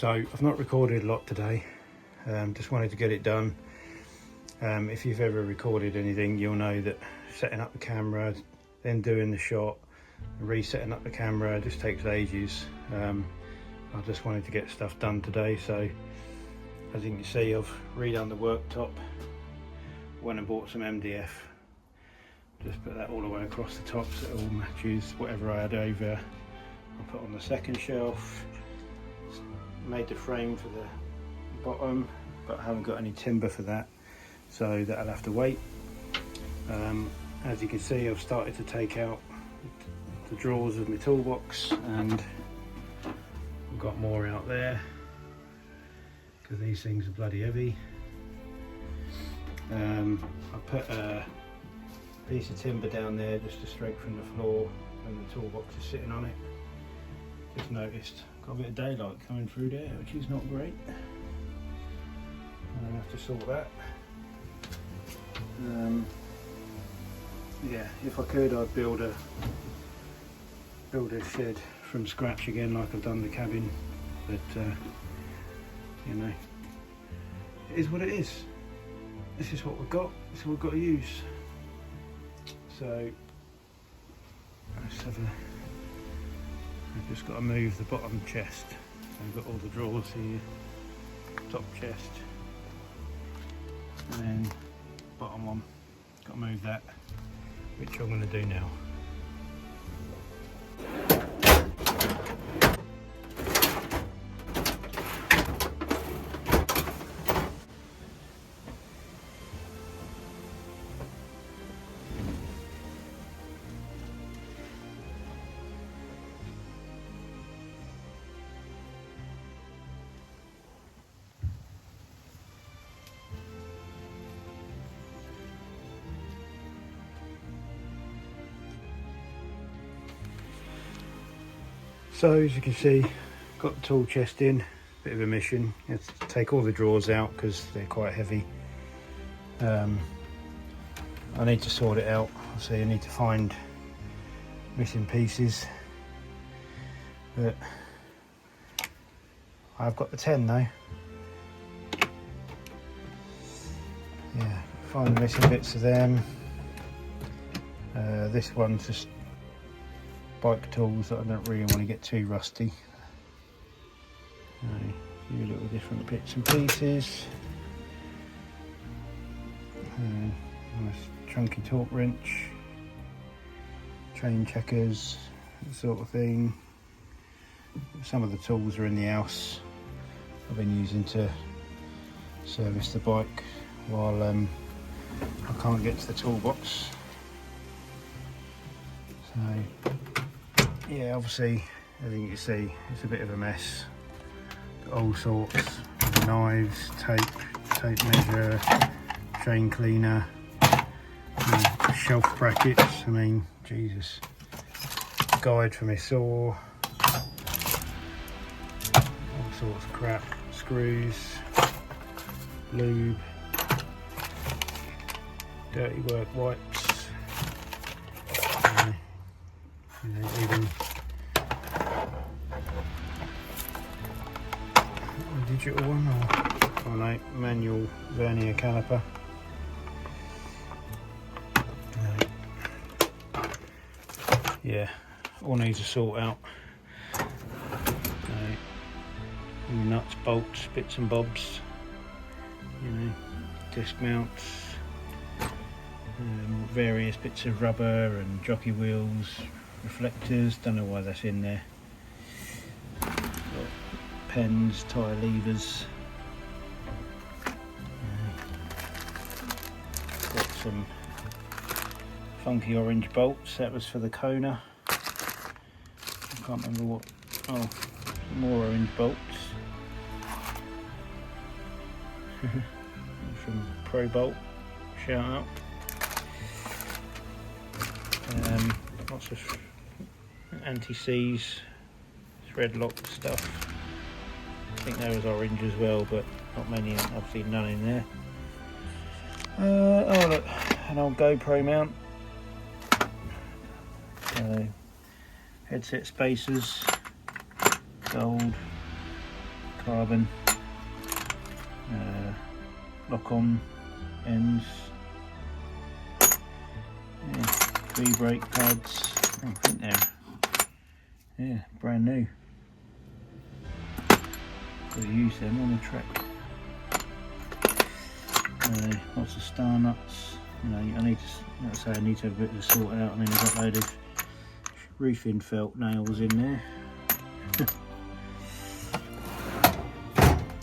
So I've not recorded a lot today, just wanted to get it done. If you've ever recorded anything, you'll know that setting up the camera, then doing the shot, resetting up the camera just takes ages. I just wanted to get stuff done today, so as you can see, I've redone the worktop, went and bought some MDF, just put that all the way across the top so it all matches whatever I had over. I put on the second shelf, made the frame for the bottom, but I haven't got any timber for that, so that'll have to wait. As you can see, I've started to take out the drawers of my toolbox, and I've got more out there because these things are bloody heavy. I put a piece of timber down there just to strengthen the floor when the toolbox is sitting on it. Just noticed got a bit of daylight coming through there, which is not great. I'll have to sort that. Yeah, if I could, I'd build a shed from scratch again, like I've done the cabin. But you know, it is what it is. This is what we've got. This is what we've got to use. So let's have a. I've just got to move the bottom chest. So I've got all the drawers here, top chest, and then bottom one. Got to move that, which I'm going to do now. So as you can see, got the tool chest in, bit of a mission. You have to take all the drawers out because they're quite heavy. I need to sort it out. So I need to find missing pieces. But I've got the 10 now. Yeah, find the missing bits of them. This one's just bike tools that I don't really want to get too rusty. A few little different bits and pieces. Nice chunky torque wrench, chain checkers, that sort of thing. Some of the tools are in the house I've been using to service the bike while I can't get to the toolbox. So yeah, obviously, as you can see, it's a bit of a mess. Got all sorts of knives, tape measure, chain cleaner, shelf brackets. I mean, Jesus. Guide for my saw. All sorts of crap. Screws, lube, dirty work wipes. Even a digital one or no, manual vernier caliper. Yeah, all needs to sort out. Nuts, bolts, bits and bobs. Disc mounts. Various bits of rubber and jockey wheels, reflectors, don't know why that's in there. Got pens, tyre levers. Got some funky orange bolts, that was for the Kona. I can't remember what, oh, more orange bolts. From Pro Bolt, shout out. Lots of anti-seize, thread lock stuff. I think there was orange as well, but not many, obviously none in there. Oh look, an old GoPro mount. Headset spacers, gold, carbon lock-on ends. Yeah, 3 brake pads. I think they're brand new. Got to use them on the track. Lots of star nuts. You know, I need to, like I say, I need to have a bit of a sort out, and then I've got a load of roofing felt nails in there.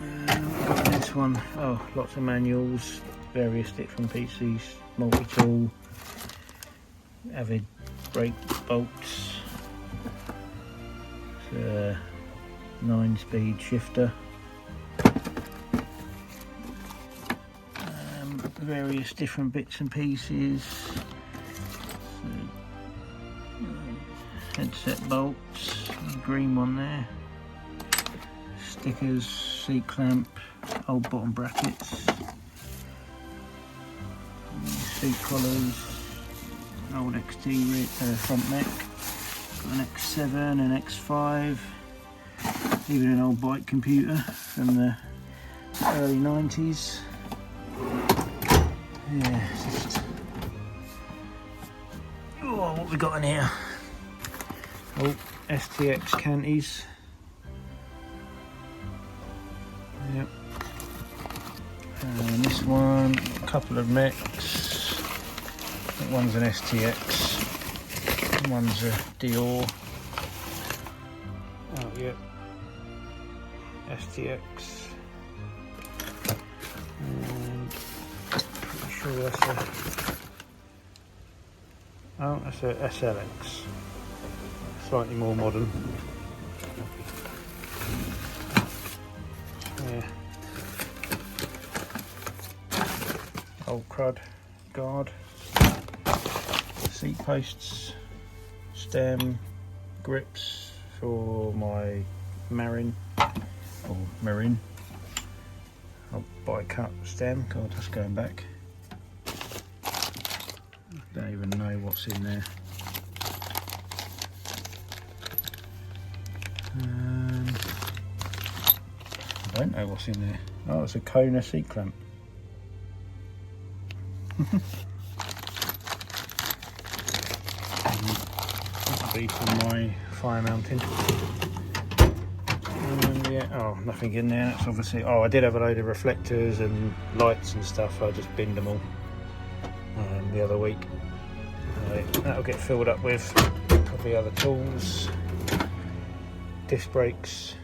We've got this one. Oh, lots of manuals, various different pieces, multi-tool, Avid brake bolts, 9-speed shifter. Various different bits and pieces, headset bolts, green one there, stickers, seat clamp, old bottom brackets, seat collars, old XT front neck, got an X7 and X5, even an old bike computer from the early 90s. Yeah, it's just... Oh, what we got in here? Oh, STX canties. Yep. And this one, a couple of mechs. I think one's an STX, one's a Dior. Oh, yep. STX. That's a SLX, slightly more modern. Yeah. Old crud guard, seat posts, stem, grips for my Marin or Marin. I'll buy a cut stem. God, that's going back. Don't even know what's in there. I don't know what's in there. Oh, it's a Kona seat clamp. That'll be for my fire mounting. Yeah, oh, nothing in there. That's obviously. Oh, I did have a load of reflectors and lights and stuff. I just binned them all the other week. That'll get filled up with probably other tools, disc brakes,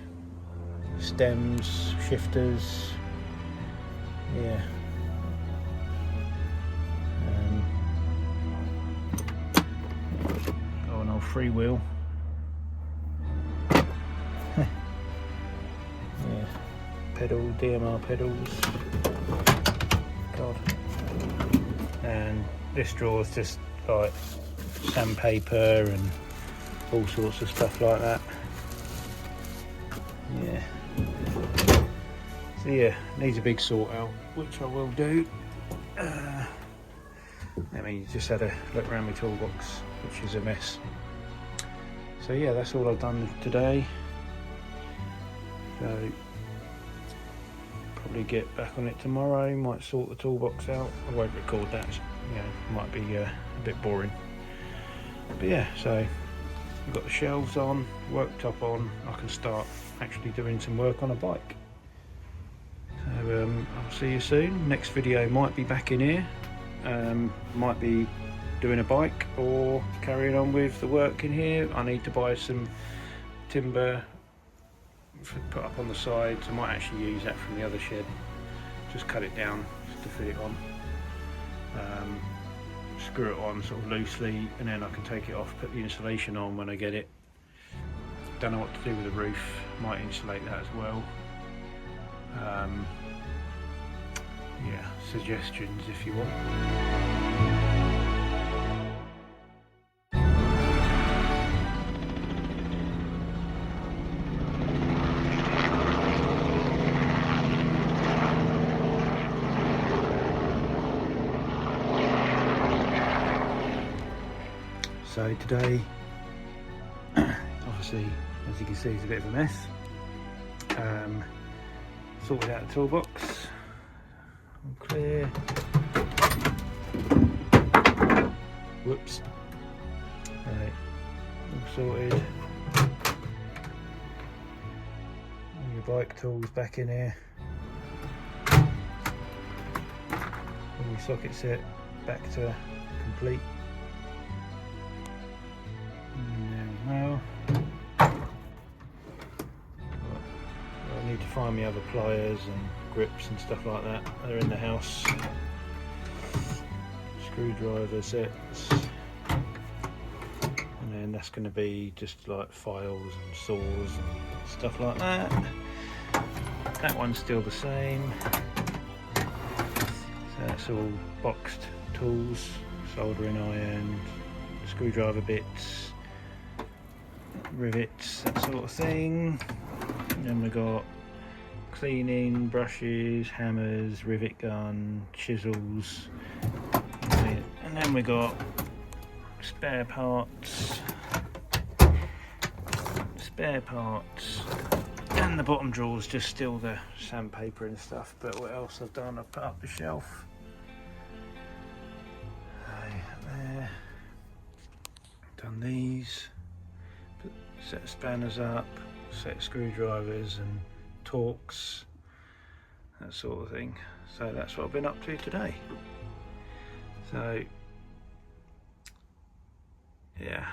stems, shifters. Yeah. Oh, an old freewheel. Yeah. Pedal, DMR pedals. God. And this drawer is just like sandpaper and all sorts of stuff like that. Yeah. So yeah, needs a big sort out, which I will do. I mean, just had a look around my toolbox, which is a mess. So yeah, that's all I've done today. So probably get back on it tomorrow. Might sort the toolbox out. I won't record that. You know, might be a bit boring. But yeah, so we've got the shelves on, worktop on. I can start actually doing some work on a bike. So I'll see you soon. Next video might be back in here. Might be doing a bike or carrying on with the work in here. I need to buy some timber to put up on the sides. I might actually use that from the other shed. Just cut it down just to fit it on. Screw it on sort of loosely, and then I can take it off, put the insulation on when I get it. Don't know what to do with the roof. Might insulate that as well. Yeah, suggestions if you want. So today, obviously, as you can see, it's a bit of a mess. sorted out the toolbox, all clear. Whoops. Right, all sorted. All your bike tools back in here. All your socket set back to complete. Now I need to find me other pliers and grips and stuff like that. They're in the house. Screwdriver sets, and then that's going to be just like files and saws and stuff like that. That one's still the same. So that's all boxed tools, soldering iron, screwdriver bits, rivets, that sort of thing. And then we got cleaning brushes, hammers, rivet gun, chisels, and then we got spare parts, and the bottom drawer's just still the sandpaper and stuff. But what else I've done, I've put up the shelf there, done these, put set of spanners up, set of screwdrivers and torques, that sort of thing. So that's what I've been up to today. So yeah.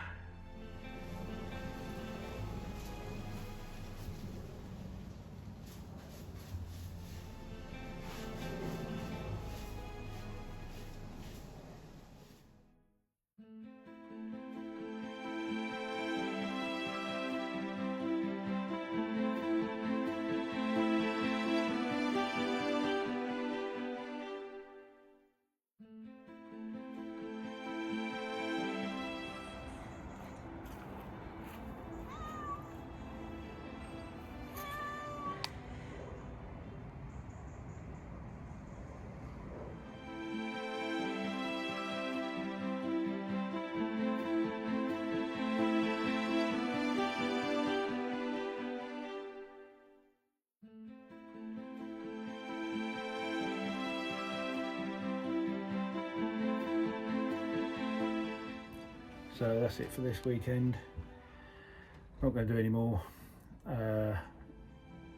So that's it for this weekend. Not going to do any more. Yeah,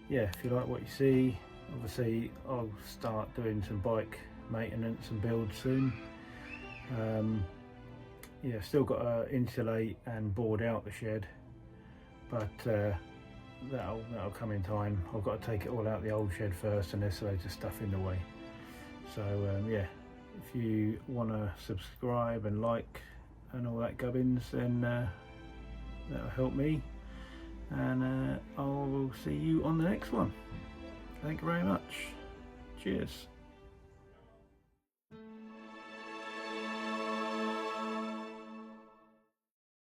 if you like what you see, obviously I'll start doing some bike maintenance and build soon. Yeah, still got to insulate and board out the shed, but that'll come in time. I've got to take it all out the old shed first, and there's loads of stuff in the way. So yeah, if you want to subscribe and like and all that gubbins, then that'll help me, and I will see you on the next one. Thank you very much. Cheers.